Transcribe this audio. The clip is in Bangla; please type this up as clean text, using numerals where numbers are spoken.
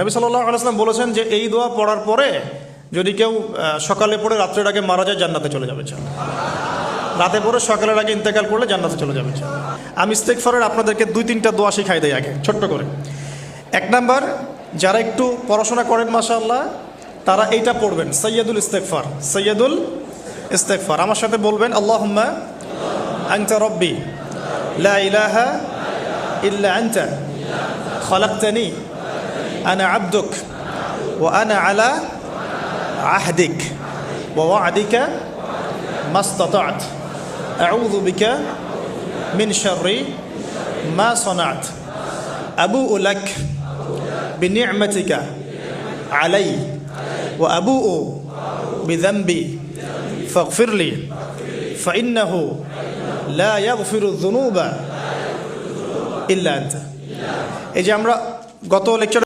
নবী সাল্লাল্লাহু আলাইহি ওয়াসাল্লাম বলেছেন যে এই দোয়া পড়ার পরে যদি কেউ সকালে পড়ে রাত্রের আগে মারা যায় জান্নাতে চলে যাবে। রাতে পড়ে সকালের আগে ইন্তেকাল করলে জান্নাতে চলে যাবে। আমি ইস্তেগফারের আপনাদেরকে 2-3টা দোয়া শিখাই দেই আগে ছোট্ট করে। 1 নাম্বার, যারা একটু পড়াশোনা করেন মাশাআল্লাহ তারা এইটা পড়বেন, সাইয়্যিদুল ইস্তেগফার। সাইয়্যিদুল ইস্তেগফার আমার সাথে বলবেন, আল্লাহুম্মা আনতা রাব্বি লা ইলাহা ইল্লা আনতা খালাকতানি আনা আবদুক ওয়া আনা আলা আহদিক ওয়া ওয়া'দিকা মাস্তাতা'ত আউযু বিকা মিন শাররি মা সানা'ত আবুউ লাক বিনি'মাতিকা আলাই ওয়া আবুউ বিযানবি ফাগফিরলি ফাইন্নাহু লা ইয়াগফিরুয যুনুবা ইল্লা আনতা। এই যে আমরা গত লেকচারে